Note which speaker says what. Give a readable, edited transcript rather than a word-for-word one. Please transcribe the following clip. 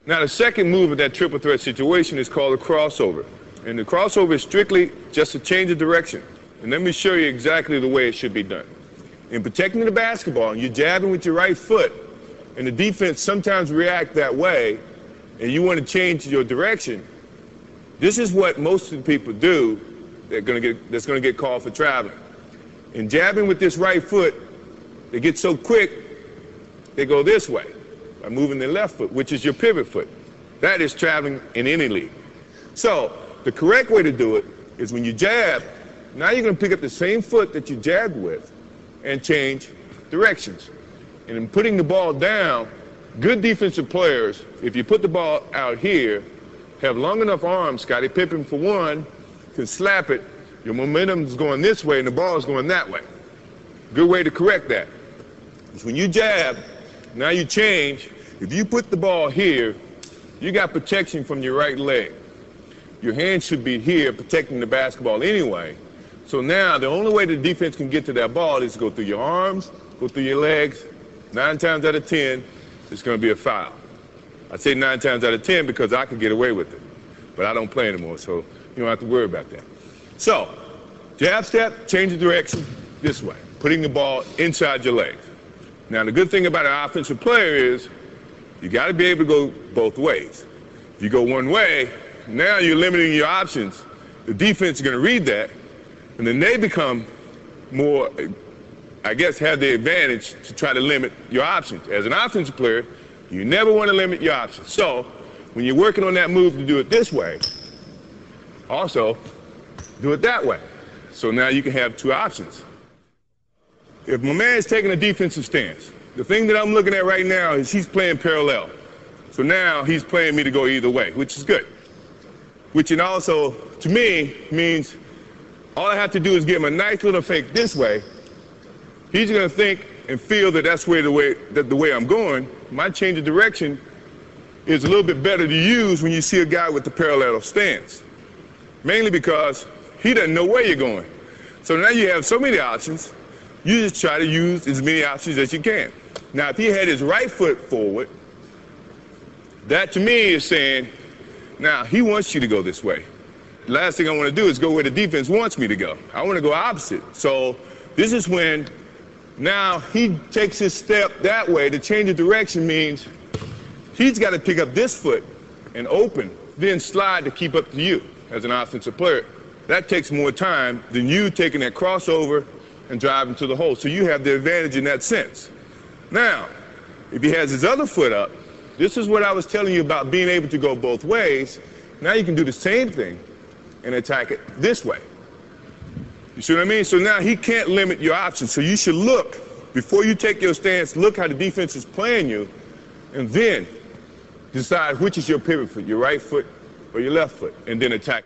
Speaker 1: Now, the second move of that triple threat situation is called a crossover. And the crossover is strictly just a change of direction. And let me show you exactly the way it should be done. In protecting the basketball, you're jabbing with your right foot, and the defense sometimes react that way, and you want to change your direction. This is what most of the people do that's going to get called for traveling. In jabbing with this right foot, they get so quick, they go this way by moving their left foot, which is your pivot foot. That is traveling in any league. So the correct way to do it is when you jab, now you're going to pick up the same foot that you jabbed with and change directions. And in putting the ball down, good defensive players, if you put the ball out here, have long enough arms, Scottie Pippen for one, can slap it, your momentum is going this way and the ball is going that way. Good way to correct that is when you jab, now you change. If you put the ball here, you got protection from your right leg. Your hand should be here protecting the basketball anyway. So now the only way the defense can get to that ball is to go through your arms, go through your legs. 9 times out of 10, it's going to be a foul. I say 9 times out of 10 because I can get away with it. But I don't play anymore, so you don't have to worry about that. So, jab step, change the direction this way, putting the ball inside your legs. Now, the good thing about an offensive player is you got to be able to go both ways. If you go one way, now you're limiting your options. The defense is going to read that, and then they become more, I guess, have the advantage to try to limit your options. As an offensive player, you never want to limit your options. So when you're working on that move to do it this way, also do it that way. So now you can have 2 options. If my man's taking a defensive stance, the thing that I'm looking at right now is he's playing parallel. So now he's playing me to go either way, which is good. Which it also, to me, means all I have to do is give him a nice little fake this way. He's going to think and feel that that's the way I'm going. My change of direction is a little bit better to use when you see a guy with the parallel stance. Mainly because he doesn't know where you're going. So now you have so many options, you just try to use as many options as you can. Now, if he had his right foot forward, that to me is saying, now he wants you to go this way. The last thing I want to do is go where the defense wants me to go. I want to go opposite. So this is when now he takes his step that way. The change of direction means he's got to pick up this foot and open, then slide to keep up to you as an offensive player. That takes more time than you taking that crossover and driving to the hole. So you have the advantage in that sense. Now, if he has his other foot up, this is what I was telling you about being able to go both ways. Now you can do the same thing and attack it this way. You see what I mean? So now he can't limit your options. So you should look, before you take your stance, look how the defense is playing you, and then decide which is your pivot foot, your right foot or your left foot, and then attack.